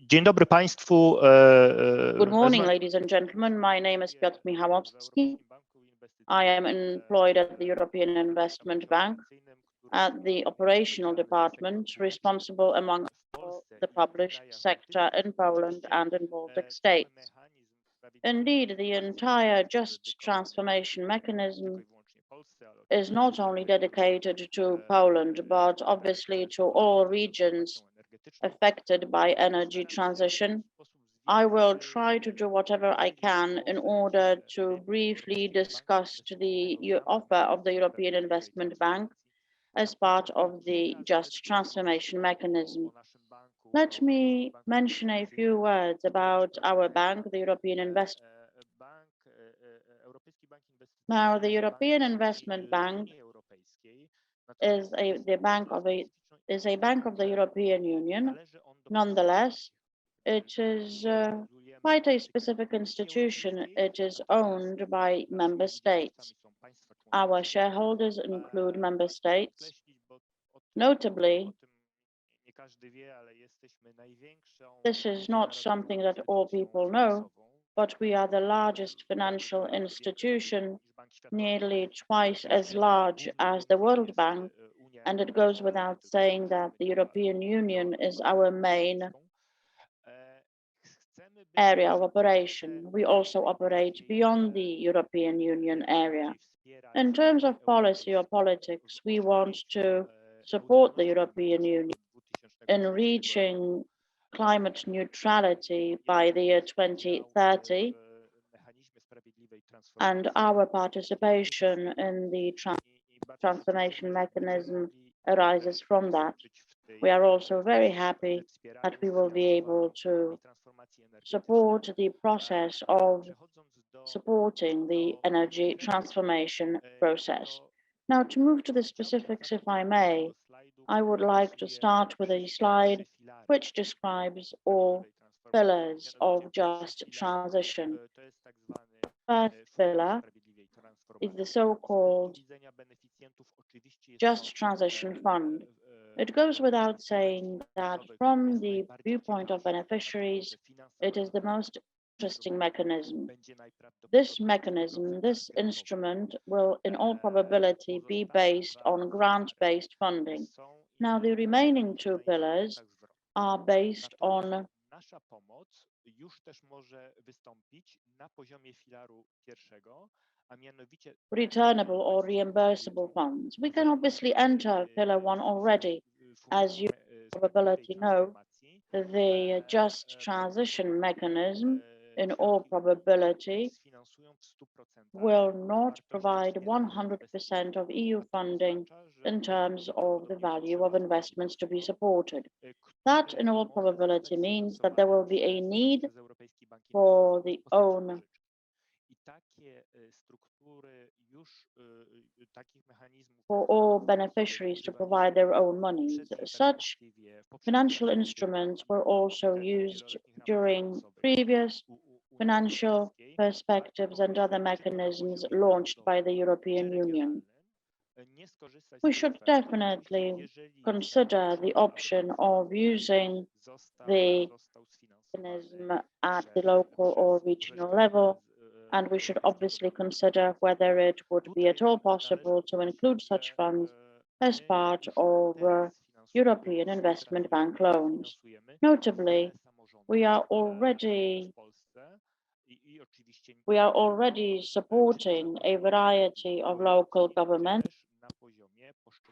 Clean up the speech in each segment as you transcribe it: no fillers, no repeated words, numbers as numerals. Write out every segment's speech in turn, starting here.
Dzień dobry Państwu. Good morning, ladies and gentlemen. My name is Piotr Michalowski. I am employed at the European Investment Bank at the operational department, responsible among the published sector in Poland and in Baltic states. Indeed, the entire just transformation mechanism is not only dedicated to Poland, but obviously to all regions affected by energy transition. I will try to do whatever I can in order to briefly discuss the offer of the European Investment Bank as part of the just transformation mechanism. Let me mention a few words about our bank, the European Investment Bank. Now, the European Investment Bank is a bank of the European Union. Nonetheless, it is quite a specific institution. It is owned by member states. Our shareholders include member states. Notably, this is not something that all people know, but we are the largest financial institution, nearly twice as large as the World Bank, and it goes without saying that the European Union is our main area of operation. We also operate beyond the European Union area. In terms of policy or politics, we want to support the European Union in reaching climate neutrality by the year 2030, and our participation in the transformation mechanism arises from that. We are also very happy that we will be able to support the process of supporting the energy transformation process. Now, to move to the specifics, if I may, I would like to start with a slide which describes all pillars of just transition. First pillar is the so-called Just Transition Fund. It goes without saying that from the viewpoint of beneficiaries, it is the most interesting mechanism. This mechanism, this instrument, will in all probability be based on grant-based funding. Now, the remaining two pillars are based on returnable or reimbursable funds. We can obviously enter pillar one already. As you probability know, the just transition mechanism in all probability will not provide 100% of EU funding in terms of the value of investments to be supported. That in all probability means that there will be a need for the own for all beneficiaries to provide their own money. Such financial instruments were also used during previous financial perspectives and other mechanisms launched by the European Union. We should definitely consider the option of using the mechanism at the local or regional level, and we should obviously consider whether it would be at all possible to include such funds as part of European Investment Bank loans. Notably, we are already supporting a variety of local governments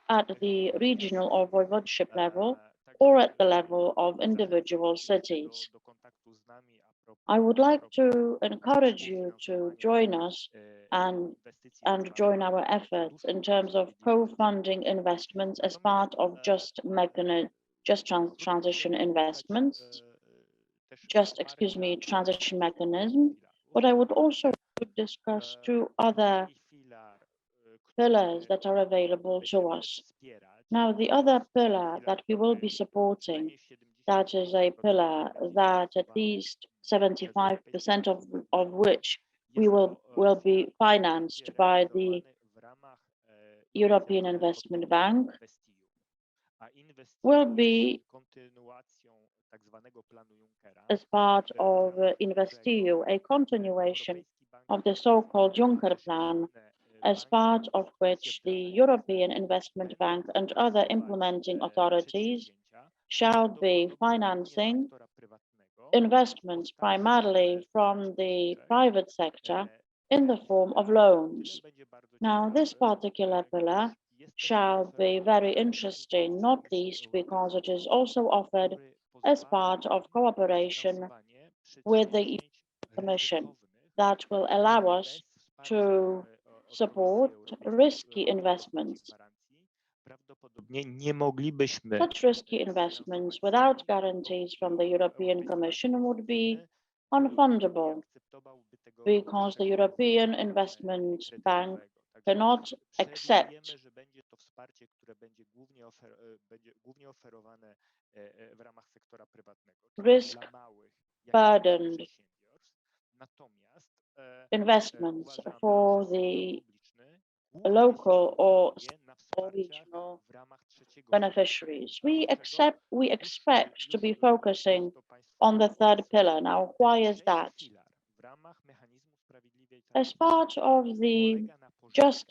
at the regional or voivodeship level or at the level of individual cities. I would like to encourage you to join us and join our efforts in terms of co-funding investments as part of transition investments, transition mechanism. But I would also discuss two other pillars that are available to us. Now, the other pillar that we will be supporting, that is a pillar that at least 75% of which we will be financed by the European Investment Bank, will be as part of InvestEU, a continuation of the so-called Juncker Plan, as part of which the European Investment Bank and other implementing authorities shall be financing investments primarily from the private sector in the form of loans. Now, this particular pillar shall be very interesting, not least because it is also offered as part of cooperation with the Commission that will allow us to support risky investments. Such risky investments without guarantees from the European Commission would be unfundable because the European Investment Bank cannot accept risk-burdened investments for the local or regional beneficiaries. We expect to be focusing on the third pillar. Now, why is that? As part of the just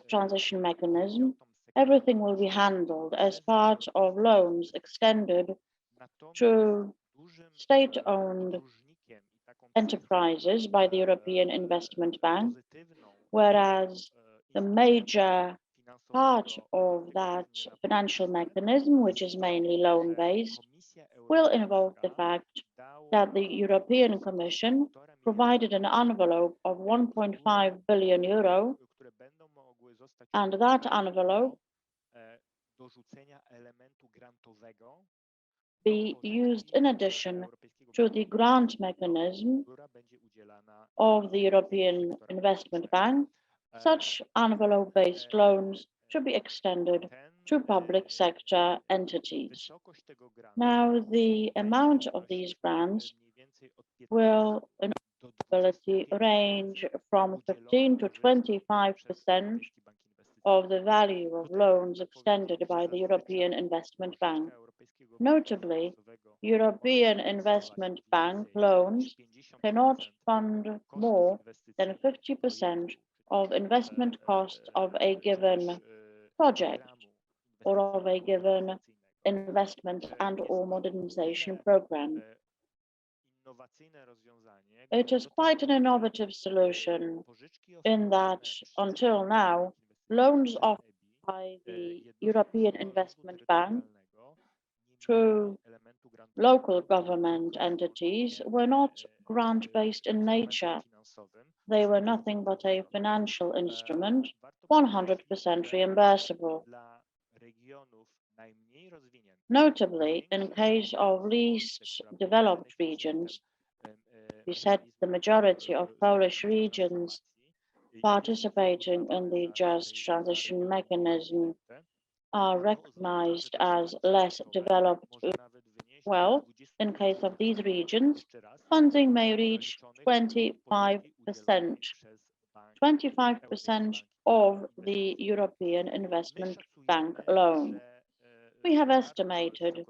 transition mechanism, everything will be handled as part of loans extended to state-owned enterprises by the European Investment Bank, whereas the major part of that financial mechanism, which is mainly loan-based, will involve the fact that the European Commission provided an envelope of 1.5 billion euro, and that envelope be used in addition to the grant mechanism of the European Investment Bank. Such envelope-based loans should be extended to public sector entities. Now, the amount of these grants will in reality range from 15 to 25% of the value of loans extended by the European Investment Bank. Notably, European Investment Bank loans cannot fund more than 50% of investment costs of a given project or of a given investment and/or modernization program. It is quite an innovative solution in that until now, loans offered by the European Investment Bank to local government entities were not grant-based in nature. They were nothing but a financial instrument, 100% reimbursable. Notably, in case of least developed regions, we said the majority of Polish regions participating in the just transition mechanism are recognized as less developed. Well, in case of these regions, funding may reach 25%. 25% of the European Investment Bank loan. We have estimated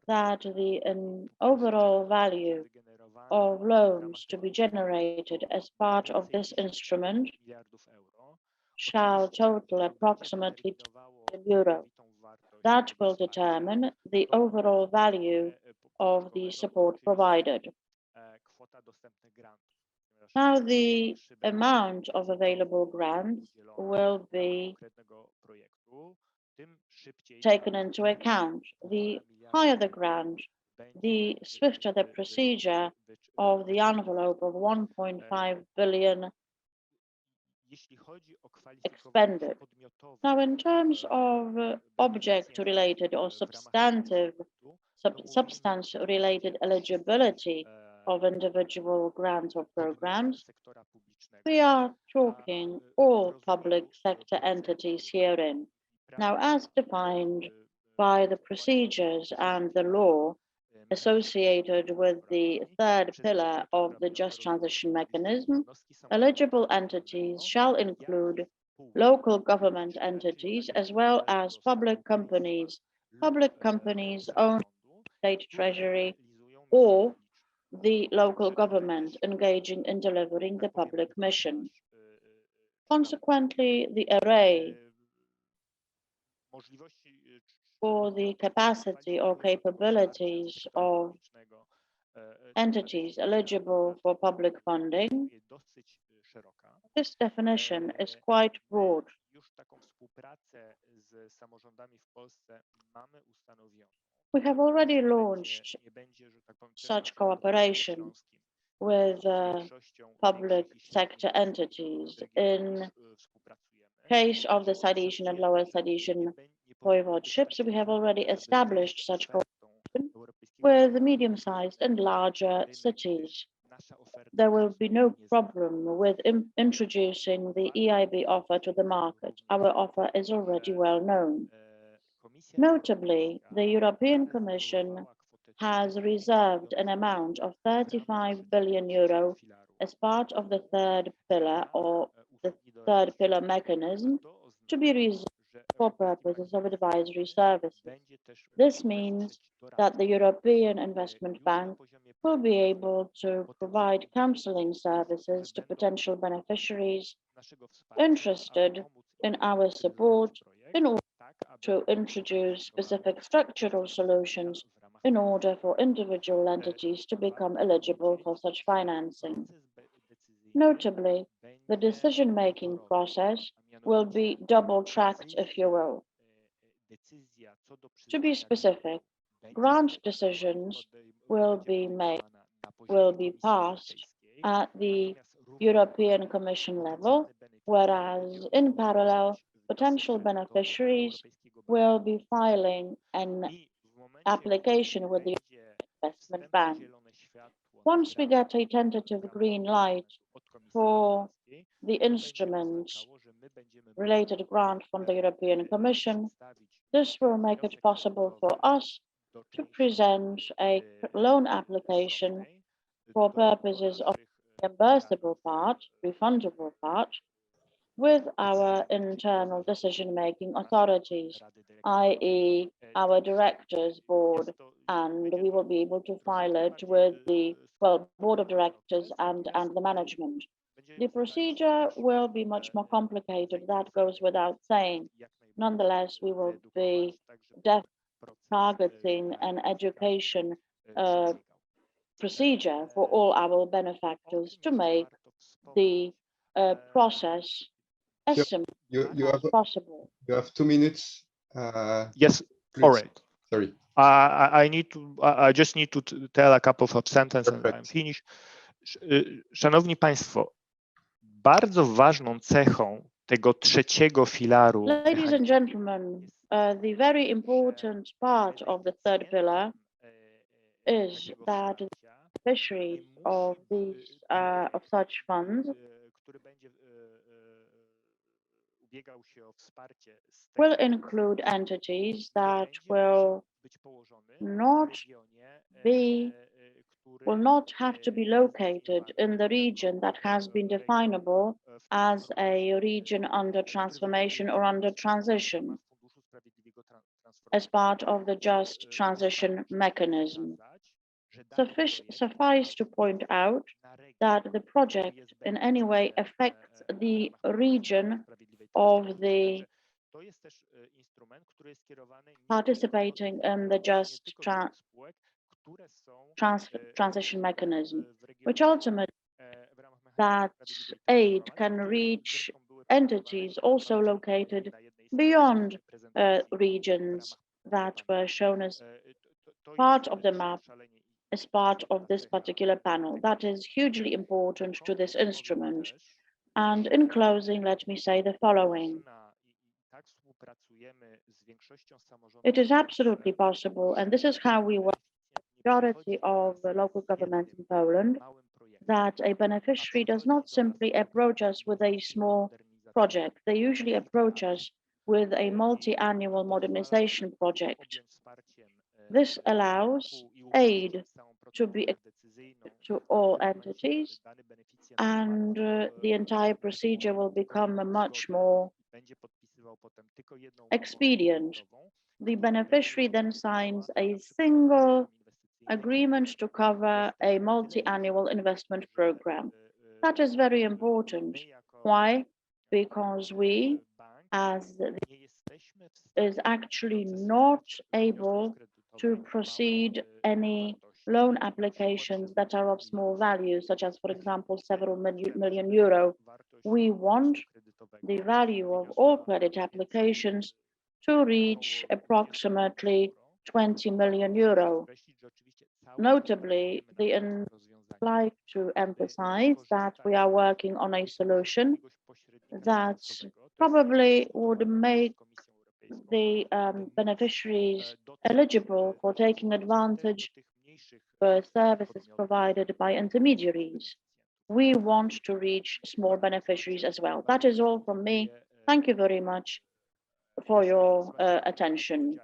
that the overall value of loans to be generated as part of this instrument shall total approximately €2 billion. That will determine the overall value of the support provided. Now, the amount of available grants will be taken into account. The higher the grant, the swifter the procedure of the envelope of 1.5 billion expended. Now, in terms of object-related or substance-related eligibility of individual grants or programs, we are talking all public sector entities herein. Now, as defined by the procedures and the law associated with the third pillar of the Just Transition Mechanism, eligible entities shall include local government entities as well as public companies owned state treasury, or the local government engaging in delivering the public mission. Consequently, the array for the capacity or capabilities of entities eligible for public funding, this definition is quite broad. We have already launched such cooperation with public sector entities in case of the Silesian and Lower Silesian voivodeships. We have already established such cooperation with medium-sized and larger cities. There will be no problem with introducing the EIB offer to the market. Our offer is already well known. Notably, the European Commission has reserved an amount of 35 billion euro as part of the third pillar or the third pillar mechanism to be reserved for purposes of advisory services. This means that the European Investment Bank will be able to provide counseling services to potential beneficiaries interested in our support in order to introduce specific structural solutions in order for individual entities to become eligible for such financing. Notably, the decision-making process will be double-tracked, if you will. To be specific, grant decisions will be passed at the European Commission level, whereas in parallel, potential beneficiaries will be filing an application with the Investment Bank. Once we get a tentative green light for the instrument related grant from the European Commission, this will make it possible for us to present a loan application for purposes of reimbursable part, refundable part, with our internal decision-making authorities, i.e. our directors board, and we will be able to file it with the, board of directors and the management. The procedure will be much more complicated, that goes without saying. Nonetheless, we will be targeting an education procedure for all our benefactors to make the process as simple as possible. You have 2 minutes. Yes, please. all right. Sorry. I just need to tell a couple of sentences and I'm finished. Szanowni Państwo, bardzo ważną cechą tego trzeciego filaru. Ladies and gentlemen, the very important part of the third pillar is that the beneficiaries of these of such funds will include entities that will not have to be located in the region that has been definable as a region under transformation or under transition as part of the just transition mechanism. Suffice to point out that the project in any way affects the region of the participating in the just transition mechanism, which ultimately that aid can reach entities also located beyond regions that were shown as part of the map as part of this particular panel. That is hugely important to this instrument. And in closing, let me say the following. It is absolutely possible, and this is how we work with the majority of the local governments in Poland, that a beneficiary does not simply approach us with a small project. They usually approach us with a multi-annual modernization project. This allows aid to be extended to all entities, and the entire procedure will become much more expedient. The beneficiary then signs a single agreement to cover a multi-annual investment program. That is very important. Why? Because we, as is actually not able to proceed any loan applications that are of small value, such as, for example, several million euro. We want the value of all credit applications to reach approximately 20 million euro. Notably, I'd like to emphasize that we are working on a solution that probably would make the beneficiaries eligible for taking advantage of services provided by intermediaries. We want to reach small beneficiaries as well. That is all from me. Thank you very much for your attention.